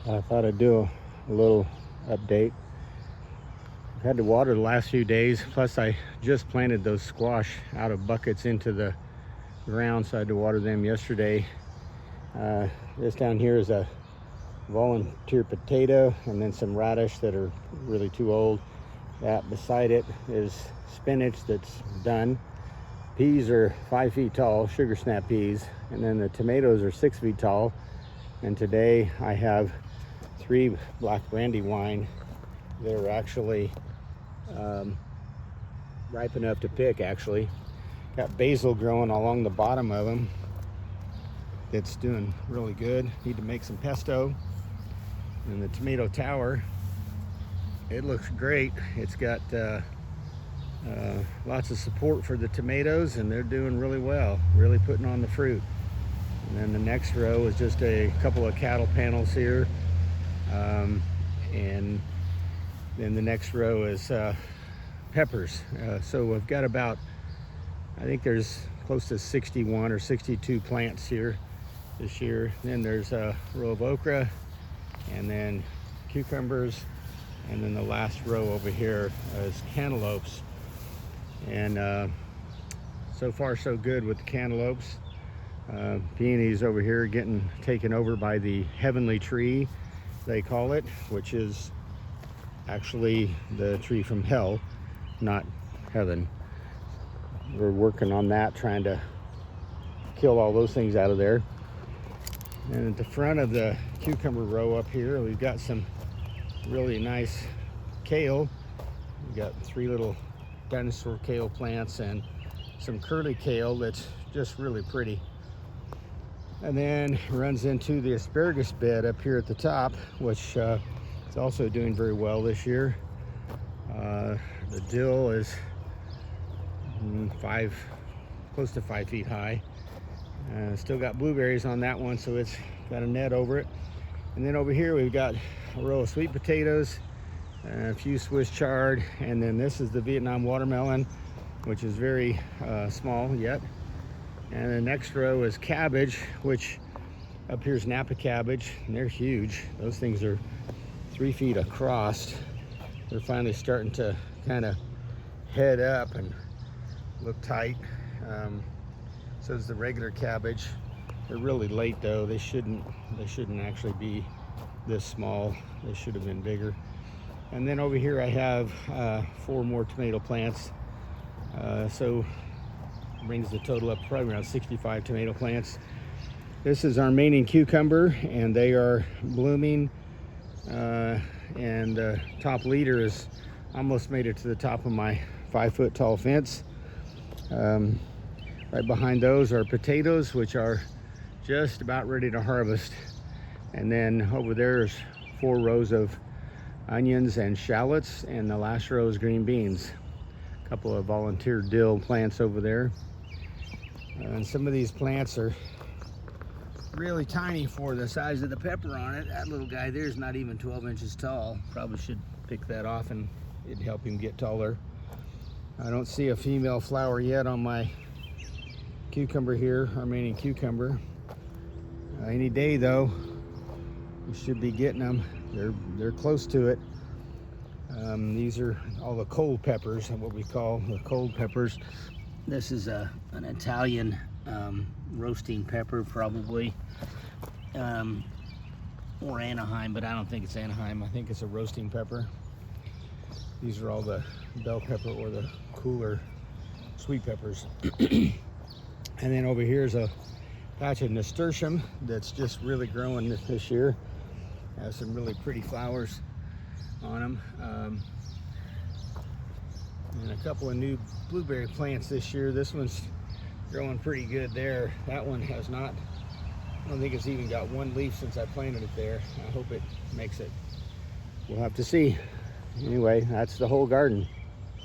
I thought I'd do a little update. I've had to water the last few days, plus I just planted those squash out of buckets into the ground, so I had to water them yesterday. This down here is a volunteer potato, and then some radish that are really too old. That beside it is spinach that's done. Peas are 5 feet tall, sugar snap peas, and then the tomatoes are 6 feet tall. And today I have 3 black brandywine that are actually ripe enough to pick. Actually got basil growing along the bottom of them that's doing really good. Need to make some pesto. And the tomato tower, it looks great. It's got lots of support for the tomatoes, and they're doing really well, really putting on the fruit. And then the next row is just a couple of cattle panels here, and then the next row is peppers. So we've got about, I think there's close to 61 or 62 plants here this year. Then there's a row of okra, and then cucumbers, and then the last row over here is cantaloupes. And so far so good with the cantaloupes. Peonies over here getting taken over by the heavenly tree, they call it, which is actually the tree from hell, not heaven. We're working on that, trying to kill all those things out of there. And at the front of the cucumber row up here, we've got some really nice kale. We've got 3 little dinosaur kale plants and some curly kale that's just really pretty. And then runs into the asparagus bed up here at the top, which is also doing very well this year. The dill is close to 5 feet high. Still got blueberries on that one, so it's got a net over it. And then over here we've got a row of sweet potatoes, a few Swiss chard, and then this is the Vietnam watermelon, which is very small yet. And the next row is cabbage, which up here is Napa cabbage, and they're huge. Those things are 3 feet across. They're finally starting to kind of head up and look tight. So is the regular cabbage. They're really late though. They shouldn't actually be this small. They should have been bigger. And then over here I have 4 more tomato plants. So brings the total up probably around 65 tomato plants. This is Armenian cucumber, and they are blooming. And the top leader is almost made it to the top of my 5 foot tall fence. Right behind those are potatoes, which are just about ready to harvest. And then over there is 4 rows of onions and shallots, and the last row is green beans. A couple of volunteer dill plants over there. And some of these plants are really tiny for the size of the pepper on it. That little guy there is not even 12 inches tall. Probably should pick that off and it'd help him get taller. I don't see a female flower yet on my cucumber here, Armenian cucumber. Any day though, we should be getting them. They're close to it. These are all the cold peppers, what we call the cold peppers. This is an Italian roasting pepper, probably, or Anaheim, but I don't think it's Anaheim. I think it's a roasting pepper. These are all the bell pepper or the cooler sweet peppers. And then over here is a patch of nasturtium that's just really growing this year. Has some really pretty flowers on them. And a couple of new blueberry plants this year. This one's growing pretty good there. That one has not, I don't think it's even got 1 leaf since I planted it there. I hope it makes it. We'll have to see. Anyway, that's the whole garden.